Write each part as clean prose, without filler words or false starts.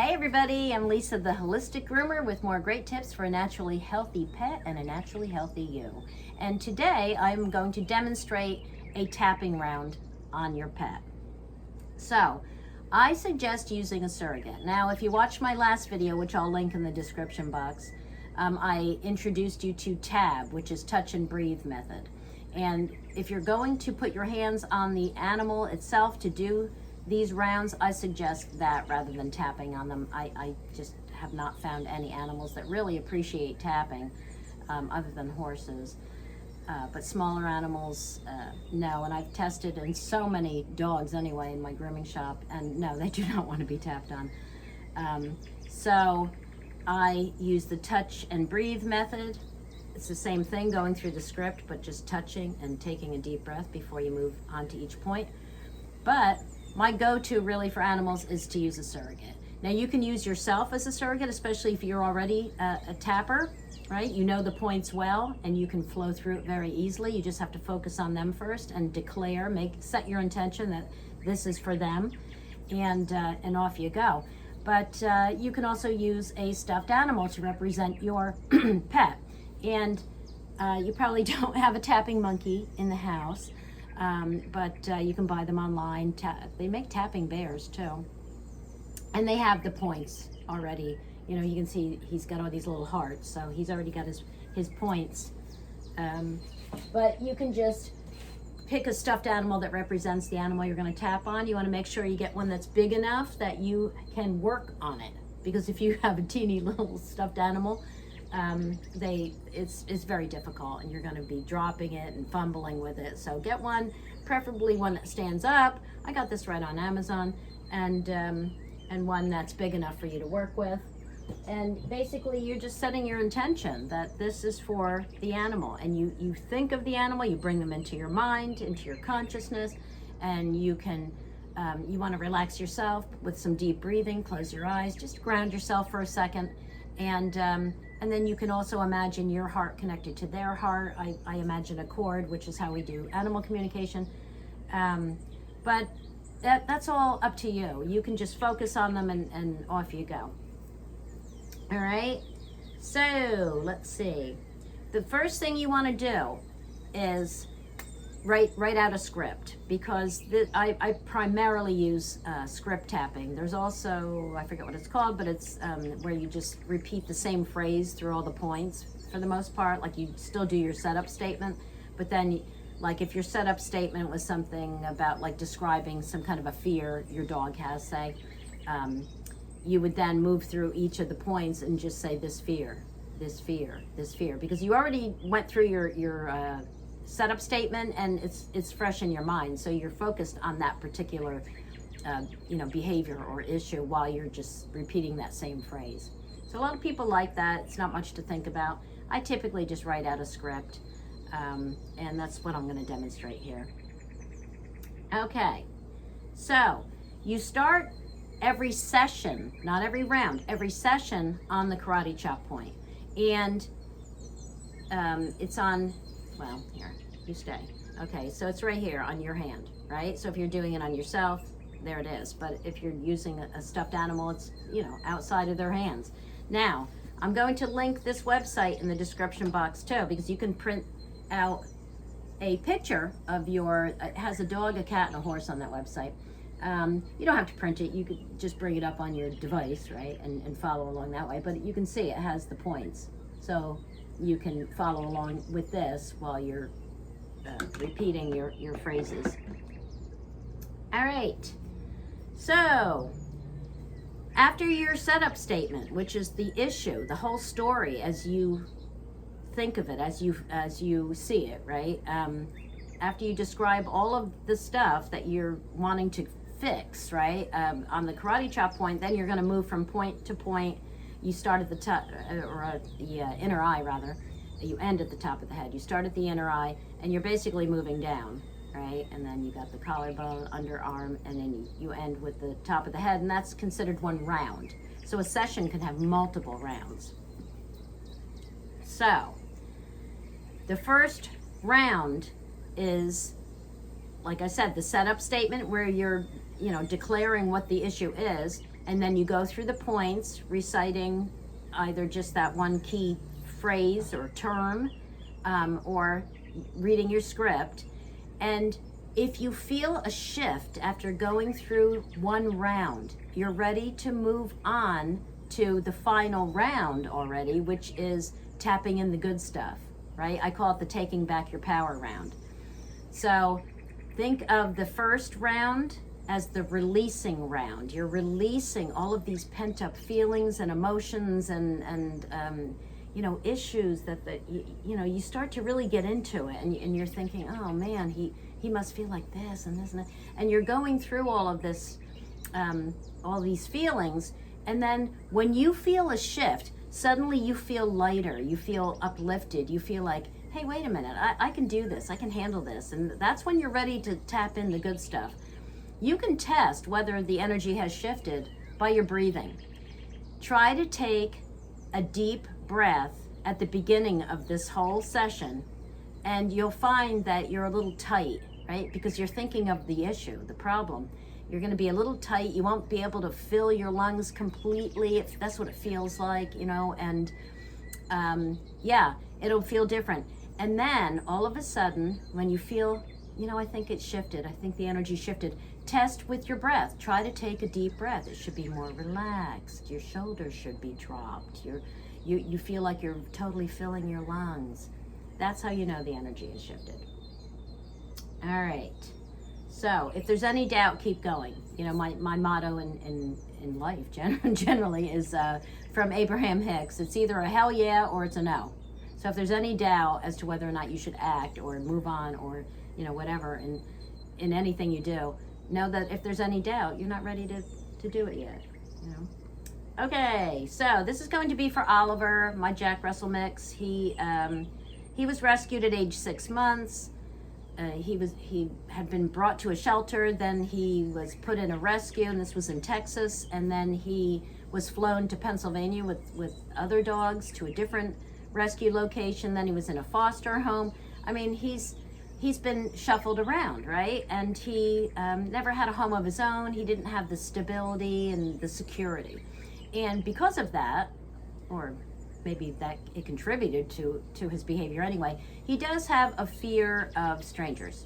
Hey everybody, I'm Lisa the Holistic Groomer with more great tips for a naturally healthy pet and a naturally healthy you. And today I'm going to demonstrate a tapping round on your pet. So I suggest using a surrogate. Now if you watched my last video, which I'll link in the description box, I introduced you to TAB, which is touch and breathe method. And if you're going to put your hands on the animal itself to do these rounds, I suggest that rather than tapping on them. I just have not found any animals that really appreciate tapping other than horses. But smaller animals, no. And I've tested in so many dogs anyway in my grooming shop, and no, they do not want to be tapped on. So I use the touch and breathe method. It's the same thing going through the script, but just touching and taking a deep breath before you move on to each point. But my go-to really for animals is to use a surrogate. Now you can use yourself as a surrogate, especially if you're already a tapper, right? You know the points well and you can flow through it very easily. You just have to focus on them first and declare, set your intention that this is for them, and off you go. But you can also use a stuffed animal to represent your pet. And you probably don't have a tapping monkey in the house. But you can buy them online. They make tapping bears too. And they have the points already. You know, you can see he's got all these little hearts, so he's already got his points. But you can just pick a stuffed animal that represents the animal you're going to tap on. You want to make sure you get one that's big enough that you can work on it. Because if you have a teeny little stuffed animal, it's very difficult, and you're going to be dropping it and fumbling with it. So get one, preferably one that stands up. I got this right on Amazon, and one that's big enough for you to work with. And basically you're just setting your intention that this is for the animal, and you think of the animal, you bring them into your mind, into your consciousness, and you can you want to relax yourself with some deep breathing. Close your eyes, just ground yourself for a second, and then you can also imagine your heart connected to their heart. I imagine a cord, which is how we do animal communication. But that's all up to you. You can just focus on them and off you go. All right, so let's see. The first thing you want to do is write out a script, because I primarily use script tapping. There's also, I forget what it's called, but it's where you just repeat the same phrase through all the points for the most part. Like you still do your setup statement, but then like if your setup statement was something about like describing some kind of a fear your dog has, say, you would then move through each of the points and just say this fear, this fear, this fear, because you already went through your setup statement, and it's fresh in your mind, so you're focused on that particular behavior or issue while you're just repeating that same phrase. So a lot of people like that. It's not much to think about. I typically just write out a script, and that's what I'm going to demonstrate here. Okay, so you start every session, not every round, every session on the karate chop point, and it's on, well, here, you stay. Okay, so it's right here on your hand, right? So if you're doing it on yourself, there it is. But if you're using a stuffed animal, it's, outside of their hands. Now, I'm going to link this website in the description box too, because you can print out a picture of it has a dog, a cat, and a horse on that website. You don't have to print it. You could just bring it up on your device, right? And follow along that way. But you can see it has the points. So you can follow along with this while you're repeating your phrases. All right, so after your setup statement, which is the issue, the whole story as you think of it, as you see it, right? After you describe all of the stuff that you're wanting to fix, right? On the karate chop point, then you're going to move from point to point. You start at the top, or the inner eye rather. You end at the top of the head. You start at the inner eye, and you're basically moving down, right? And then you got the collarbone, underarm, and then you end with the top of the head, and that's considered one round. So a session can have multiple rounds. So the first round is, like I said, the setup statement where you're declaring what the issue is. And then you go through the points, reciting either just that one key phrase or term, or reading your script. And if you feel a shift after going through one round, you're ready to move on to the final round already, which is tapping in the good stuff, right? I call it the taking back your power round. So think of the first round as the releasing round. You're releasing all of these pent-up feelings and emotions and issues that you start to really get into it, and you're thinking, oh man, he must feel like this and this and that, and you're going through all of this, all these feelings. And then when you feel a shift, suddenly you feel lighter, you feel uplifted, you feel like, hey, wait a minute, I can do this, I can handle this. And that's when you're ready to tap in the good stuff. You can test whether the energy has shifted by your breathing. Try to take a deep breath at the beginning of this whole session, and you'll find that you're a little tight, right? Because you're thinking of the issue, the problem. You're going to be a little tight. You won't be able to fill your lungs completely, if that's what it feels like, and it'll feel different. And then all of a sudden, when you feel, I think it shifted, I think the energy shifted, test with your breath. Try to take a deep breath. It should be more relaxed. Your shoulders should be dropped. You feel like you're totally filling your lungs. That's how you know the energy has shifted. All right. So if there's any doubt, keep going. My motto in life generally is from Abraham Hicks. It's either a hell yeah or it's a no. So if there's any doubt as to whether or not you should act or move on or, whatever in anything you do, know that if there's any doubt, you're not ready to do it yet. Okay, so this is going to be for Oliver, my Jack Russell mix. He was rescued at age 6 months. He had been brought to a shelter, then he was put in a rescue, and this was in Texas, and then he was flown to Pennsylvania with other dogs to a different rescue location. Then he was in a foster home. I mean, he's been shuffled around, right? And he never had a home of his own. He didn't have the stability and the security. And because of that, or maybe that it contributed to his behavior anyway, he does have a fear of strangers.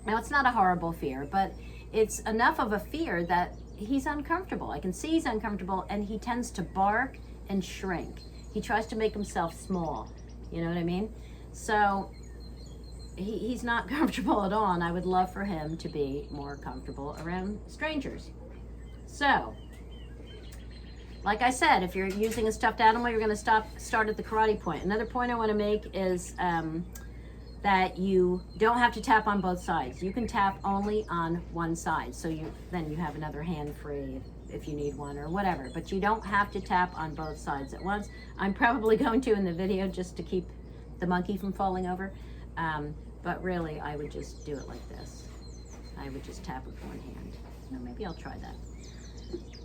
Now, it's not a horrible fear, but it's enough of a fear that he's uncomfortable. I can see he's uncomfortable, and he tends to bark and shrink. He tries to make himself small, you know what I mean? So he's not comfortable at all, and I would love for him to be more comfortable around strangers. So, like I said, if you're using a stuffed animal, you're going to start at the karate point. Another point I want to make is that you don't have to tap on both sides. You can tap only on one side. So then you have another hand free if you need one or whatever. But you don't have to tap on both sides at once. I'm probably going to in the video just to keep the monkey from falling over. But really, I would just do it like this. I would just tap with one hand. Maybe I'll try that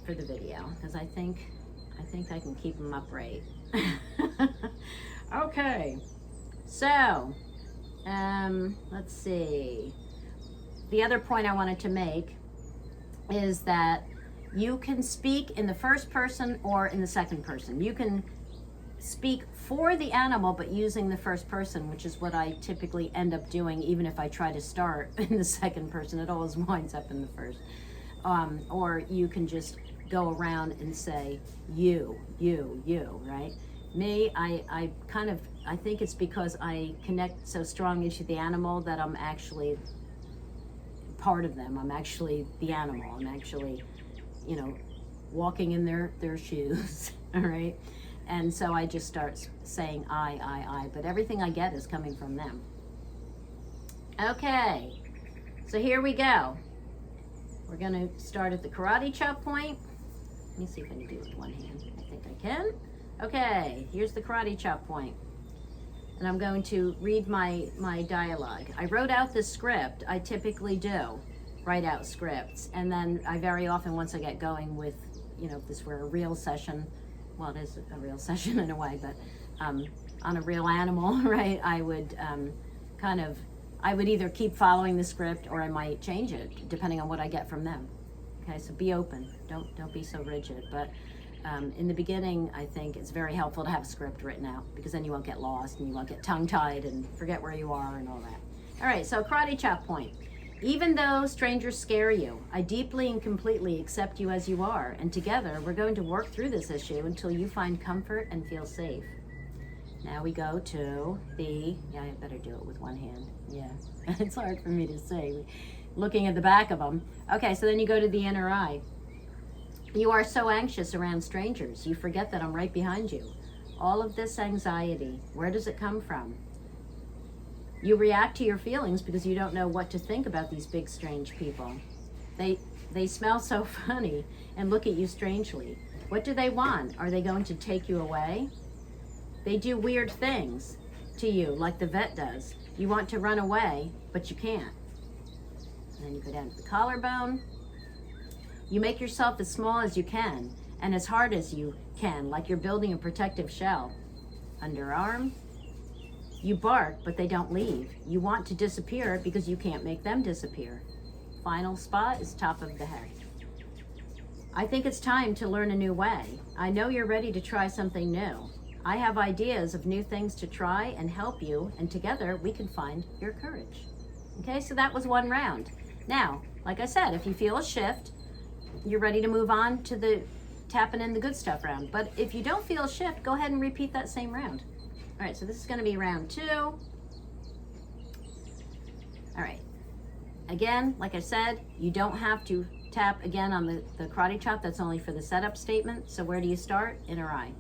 for the video, because I think I can keep them upright. Okay, so let's see. The other point I wanted to make is that you can speak in the first person or in the second person. You can speak for the animal, but using the first person, which is what I typically end up doing, even if I try to start in the second person. It always winds up in the first. Or you can just go around and say you, right? Me, I think it's because I connect so strongly to the animal that I'm actually part of them. I'm actually the animal. I'm actually, walking in their shoes, all right? And so I just start saying I, but everything I get is coming from them. Okay, so here we go. We're gonna start at the karate chop point. Let me see if I can do it with one hand. I think I can. Okay, here's the karate chop point. And I'm going to read my dialogue. I wrote out this script. I typically do write out scripts. And then I very often, once I get going with, if this were a real session, well, it is a real session in a way, but on a real animal, right, I would I would either keep following the script or I might change it depending on what I get from them. Okay, so be open. Don't be so rigid. But in the beginning, I think it's very helpful to have a script written out, because then you won't get lost and you won't get tongue-tied and forget where you are and all that. All right, so karate chop point. Even though strangers scare you, I deeply and completely accept you as you are, and together we're going to work through this issue until you find comfort and feel safe. Now we go to the, yeah, I better do it with one hand. Yeah, it's hard for me to say, looking at the back of them. Okay, so then you go to the inner eye. You are so anxious around strangers, you forget that I'm right behind you. All of this anxiety, where does it come from? You react to your feelings because you don't know what to think about these big, strange people. They smell so funny and look at you strangely. What do they want? Are they going to take you away? They do weird things to you, like the vet does. You want to run away, but you can't. And then you go down to the collarbone. You make yourself as small as you can and as hard as you can, like you're building a protective shell. Underarm. You bark, but they don't leave. You want to disappear because you can't make them disappear. Final spot is top of the head. I think it's time to learn a new way. I know you're ready to try something new. I have ideas of new things to try and help you, and together we can find your courage. Okay, so that was one round. Now, like I said, if you feel a shift, you're ready to move on to the tapping in the good stuff round. But if you don't feel a shift, go ahead and repeat that same round. All right, so this is going to be round 2. All right. Again, like I said, you don't have to tap again on the karate chop. That's only for the setup statement. So where do you start? Inner eye.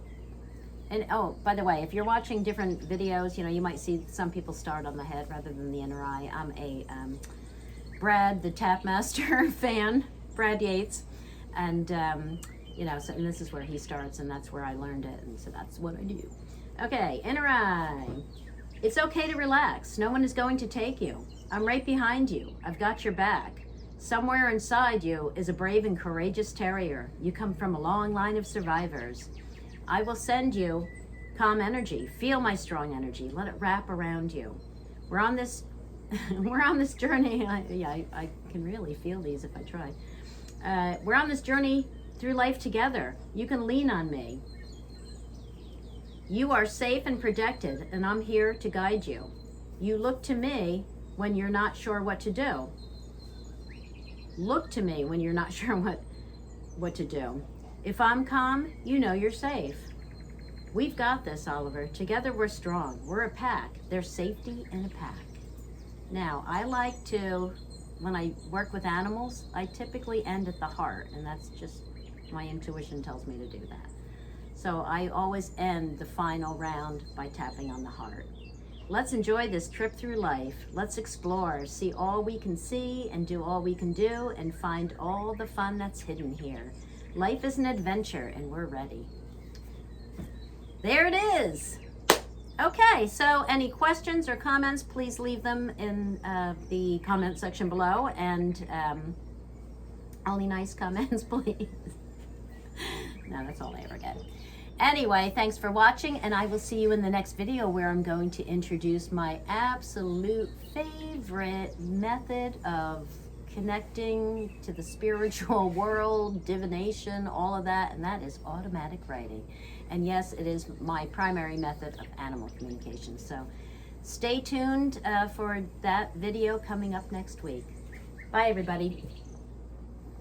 And oh, by the way, if you're watching different videos, you know, you might see some people start on the head rather than the inner eye. I'm a Brad, the Tap Master fan, Brad Yates. And, you know, so and this is where he starts, and that's where I learned it. And so that's what I do. Okay, inner eye. It's okay to relax. No one is going to take you. I'm right behind you. I've got your back. Somewhere inside you is a brave and courageous terrier. You come from a long line of survivors. I will send you calm energy. Feel my strong energy. Let it wrap around you. We're on this journey. I can really feel these if I try. We're on this journey through life together. You can lean on me. You are safe and protected, and I'm here to guide you. You look to me when you're not sure what to do. Look to me when you're not sure what to do. If I'm calm, you know you're safe. We've got this, Oliver. Together we're strong. We're a pack. There's safety in a pack. Now, I like to, when I work with animals, I typically end at the heart, and that's just, my intuition tells me to do that. So I always end the final round by tapping on the heart. Let's enjoy this trip through life. Let's explore, see all we can see, and do all we can do, and find all the fun that's hidden here. Life is an adventure, and we're ready. There it is. Okay, so any questions or comments, please leave them in the comment section below, and only nice comments, please. No, that's all I ever get. Anyway, thanks for watching, and I will see you in the next video where I'm going to introduce my absolute favorite method of connecting to the spiritual world, divination, all of that, and that is automatic writing. And yes, it is my primary method of animal communication. So stay tuned for that video coming up next week. Bye, everybody.